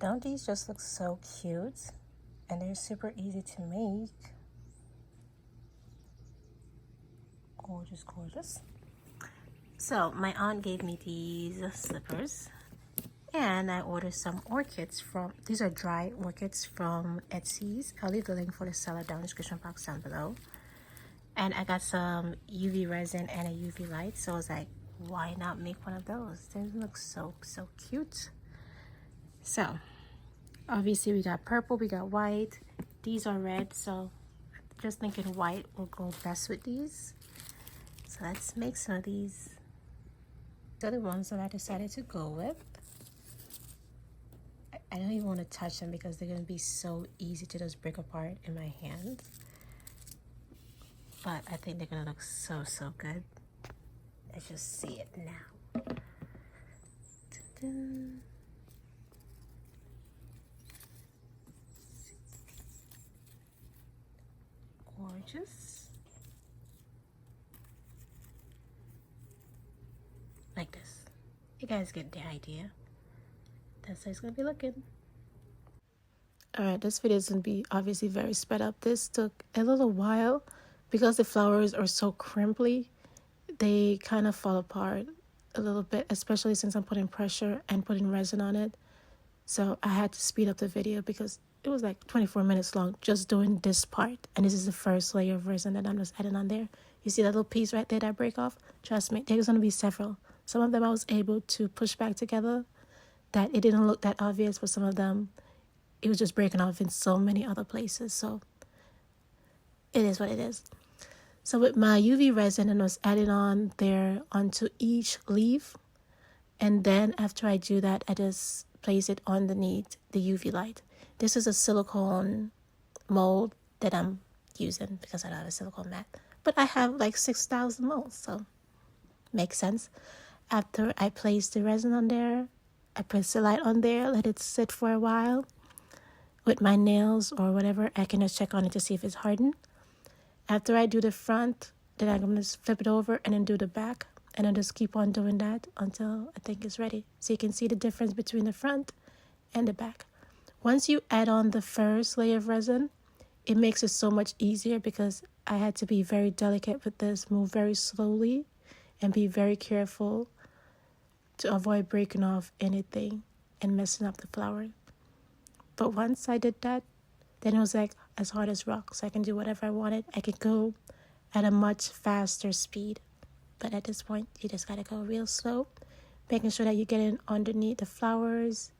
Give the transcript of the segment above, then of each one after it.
Don't these just look so cute? And they're super easy to make. Gorgeous, gorgeous. So my aunt gave me these slippers, and I ordered some orchids from, these are dry orchids from Etsy's. I'll leave the link for the seller down in the description box down below. And I got some UV resin and a UV light, so I was like, why not make one of those? They look so cute. So obviously we got purple, we got white. These are red, so just thinking white will go best with these. So let's make some of these. They're the ones that I decided to go with. I don't even want to touch them because they're going to be so easy to just break apart in my hand. But I think they're going to look so good. Let's just see it now. Dun-dun. Gorgeous. Like this. You guys get the idea. That's how it's gonna be looking. Alright, this video is gonna be obviously very sped up. This took a little while because the flowers are so crimply. They kind of fall apart a little bit, especially since I'm putting pressure and putting resin on it. So I had to speed up the video because it was like 24 minutes long just doing this part. And this is the first layer of resin that I'm just adding on there. You see that little piece right there that I break off? Trust me, there's going to be several. Some of them I was able to push back together that it didn't look that obvious, but some of them it was just breaking off in so many other places. So it is what it is. So with my UV resin, I was adding on there onto each leaf. And then after I do that, I just place it underneath the UV light. This is a silicone mold that I'm using because I don't have a silicone mat. But I have like 6,000 molds, so makes sense. After I place the resin on there, I place the light on there, let it sit for a while. With my nails or whatever, I can just check on it to see if it's hardened. After I do the front, then I'm going to flip it over and then do the back. And I just keep on doing that until I think it's ready. So you can see the difference between the front and the back. Once you add on the first layer of resin, it makes it so much easier because I had to be very delicate with this, move very slowly, and be very careful to avoid breaking off anything and messing up the flower. But once I did that, then it was like as hard as rock. So I can do whatever I wanted. I could go at a much faster speed. But at this point, you just gotta go real slow, making sure that you're getting underneath the flowers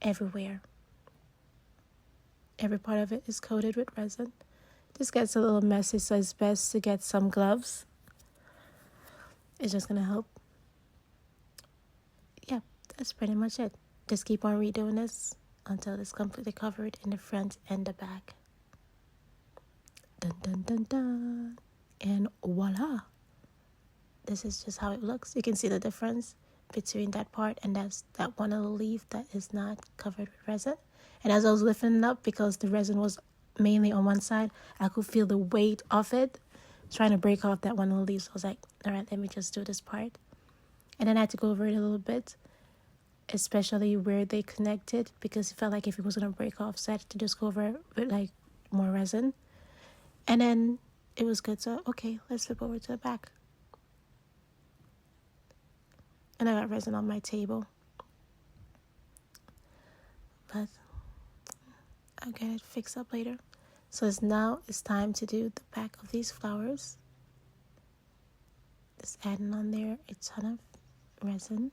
everywhere. Every part of it is coated with resin. This gets a little messy, so it's best to get some gloves. It's just gonna help. Yeah, that's pretty much it. Just keep on redoing this until it's completely covered in the front and the back. Dun dun dun dun. And voila. This is just how it looks. You can see the difference between that part and that one little leaf that is not covered with resin. And as I was lifting it up, because the resin was mainly on one side, I could feel the weight of it trying to break off that one little leaf. So I was like, all right, let me just do this part. And then I had to go over it a little bit, especially where they connected, because it felt like if it was going to break off, so I had to just go over it with like more resin. And then it was good. So, okay, let's flip over to the back. And I got resin on my table. But I'll get it fixed up later. So now it's time to do the back of these flowers. Just adding on there a ton of resin.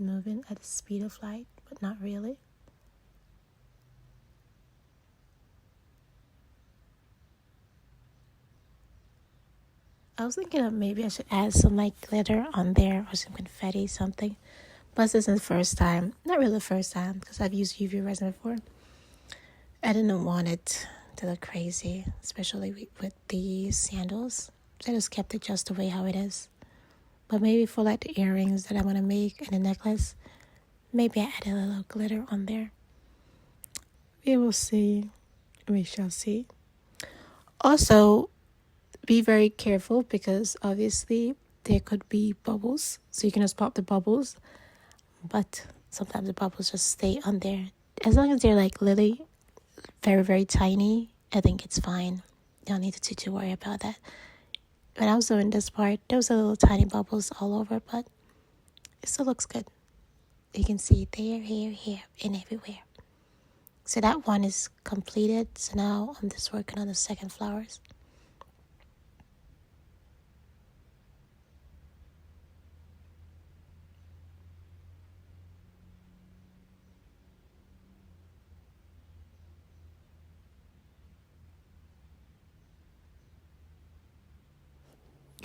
Moving at the speed of light, but not really. I was thinking of maybe I should add some like glitter on there or some confetti, something. But this isn't the first time. Not really the first time because I've used UV resin before. I didn't want it to look crazy, especially with the sandals. So I just kept it just the way how it is. But maybe for like the earrings that I want to make and the necklace, maybe I add a little glitter on there. We will see. We shall see. Also, be very careful because obviously there could be bubbles. So you can just pop the bubbles. but sometimes the bubbles just stay on there. As long as they're like lily, very, very tiny, I think it's fine. You don't need to worry about that. When I was doing this part, there was a little tiny bubbles all over, but it still looks good. You can see it there, here, and everywhere. So that one is completed. So now I'm just working on the second flowers.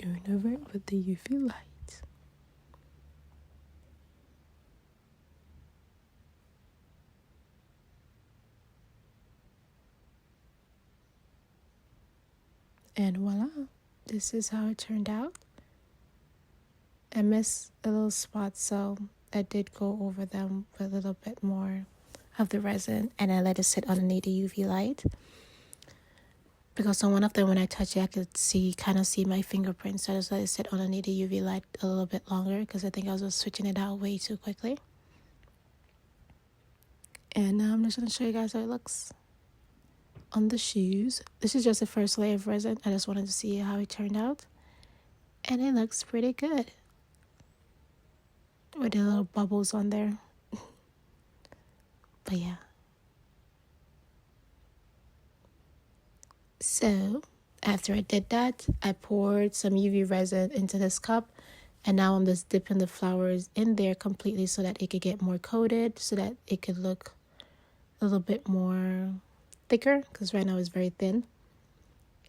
Going over it with the UV light. And voila, this is how it turned out. I missed a little spot, so I did go over them with a little bit more of the resin, and I let it sit underneath the UV light. Because on one of them, when I touched it, I could kind of see my fingerprints. So I just let it sit underneath the UV light a little bit longer because I think I was just switching it out way too quickly. And now I'm just going to show you guys how it looks on the shoes. This is just the first layer of resin. I just wanted to see how it turned out. And it looks pretty good. With the little bubbles on there. But yeah. So after I did that, I poured some UV resin into this cup. And now I'm just dipping the flowers in there completely so that it could get more coated, so that it could look a little bit more thicker, because right now it's very thin.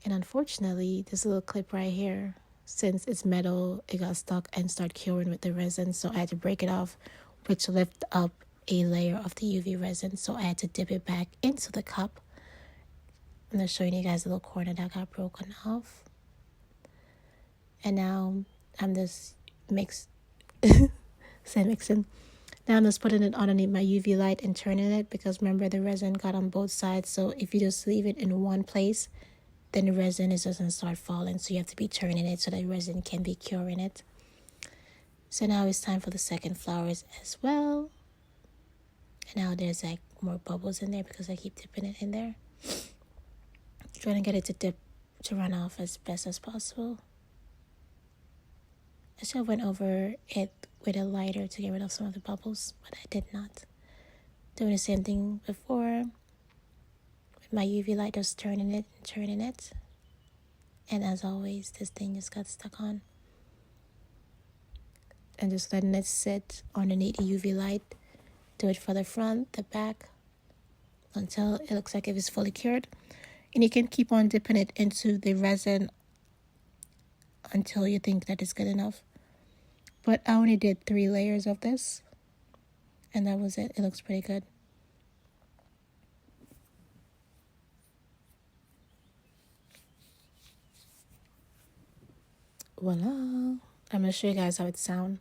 And unfortunately, this little clip right here, since it's metal, it got stuck and started curing with the resin. So I had to break it off, which lifted up a layer of the UV resin. So I had to dip it back into the cup. I'm just showing you guys a little corner that got broken off. And now I'm just mixing. Now I'm just putting it underneath my UV light and turning it, because remember the resin got on both sides. So if you just leave it in one place, then the resin doesn't start falling. So you have to be turning it so that the resin can be curing it. So now it's time for the second flowers as well. And now there's like more bubbles in there because I keep dipping it in there. Trying to get it to run off as best as possible. I should have went over it with a lighter to get rid of some of the bubbles, but I did not. Doing the same thing before. With my UV light, just turning it. And as always, this thing just got stuck on. And just letting it sit underneath the UV light. Do it for the front, the back, until it looks like it is fully cured. And you can keep on dipping it into the resin until you think that it's good enough. But I only did 3 layers of this, and that was it. It looks pretty good. Voila. I'm going to show you guys how it sounds.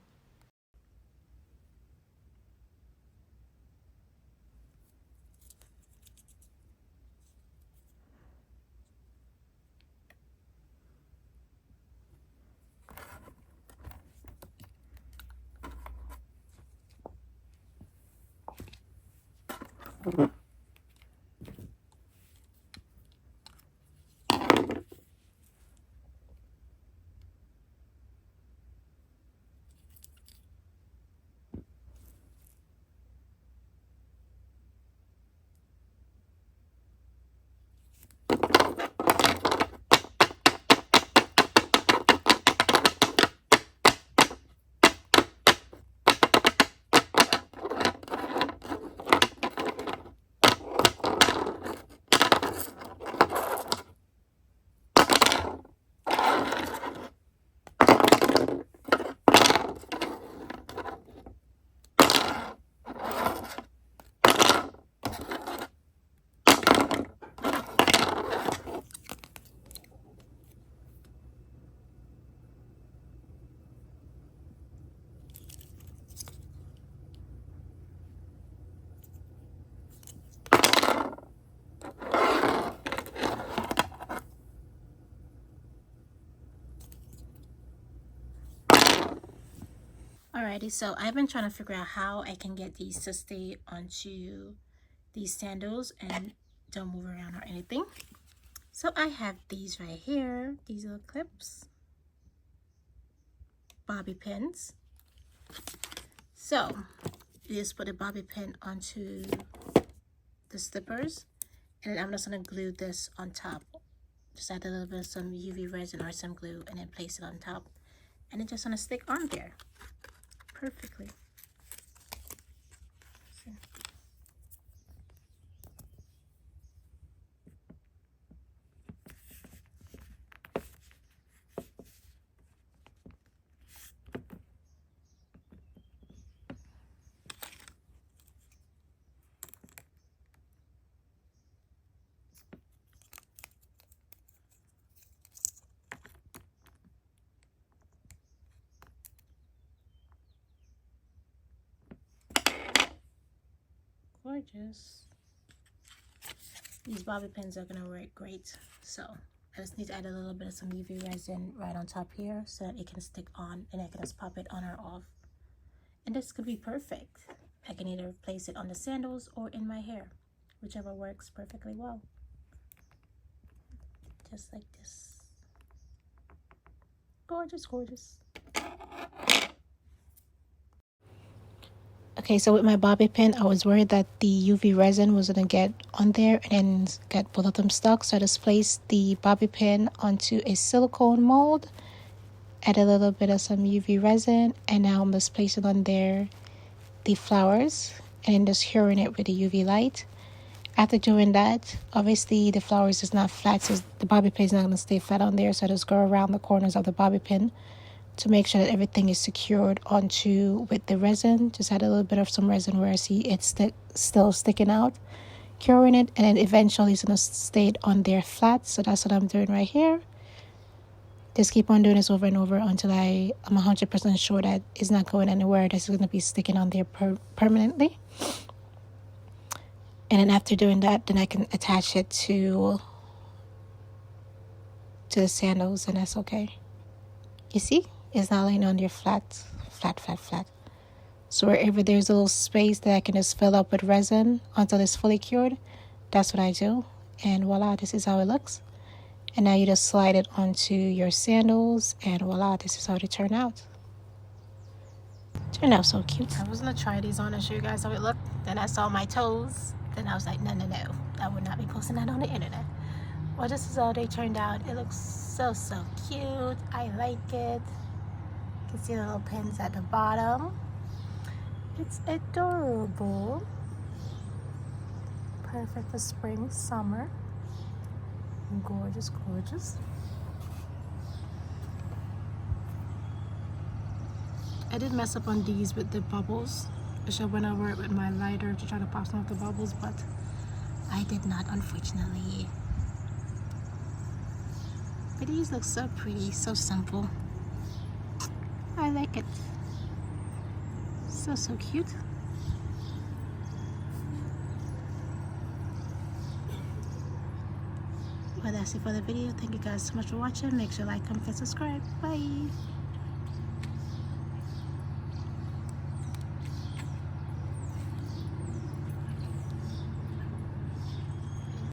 Alrighty, so I've been trying to figure out how I can get these to stay onto these sandals and don't move around or anything. So I have these right here, these little clips, bobby pins. So you just put a bobby pin onto the slippers, and then I'm just gonna glue this on top. Just add a little bit of some UV resin or some glue and then place it on top, and it's just gonna stick on there perfectly. See? Gorgeous. These bobby pins are gonna work great. So I just need to add a little bit of some UV resin right on top here so that it can stick on, and I can just pop it on or off. And this could be perfect. I can either place it on the sandals or in my hair, whichever works perfectly well. Just like this. Gorgeous, gorgeous. Okay, so with my bobby pin, I was worried that the UV resin was going to get on there and then get both of them stuck. So I just placed the bobby pin onto a silicone mold, add a little bit of some UV resin, and now I'm just placing on there the flowers and then just curing it with the UV light. After doing that, obviously the flowers is not flat, so the bobby pin is not going to stay flat on there. So I just go around the corners of the bobby pin to make sure that everything is secured onto with the resin. Just add a little bit of some resin where I see it's still sticking out, curing it, and then eventually it's going to stay on there flat. So that's what I'm doing right here. Just keep on doing this over and over until I'm 100% sure that it's not going anywhere. This is going to be sticking on there permanently. And then after doing that, then I can attach it to the sandals, and that's okay. You see? It's not laying on there flat. So wherever there's a little space that I can just fill up with resin until it's fully cured, that's what I do. And voila, this is how it looks. And now you just slide it onto your sandals, and voila, this is how they turn out. Turned out so cute. I was gonna try these on and show you guys how it looked. Then I saw my toes. Then I was like, no. I would not be posting that on the internet. Well, this is how they turned out. It looks so cute. I like it. You can see the little pins at the bottom. It's adorable. Perfect for spring, summer. Gorgeous. I did mess up on these with the bubbles. I should have went over it with my lighter to try to pop some of the bubbles, but I did not, unfortunately. But these look so pretty, so simple. I like it. So cute. Well, that's it for the video. Thank you guys so much for watching. Make sure to like, comment, and subscribe. Bye.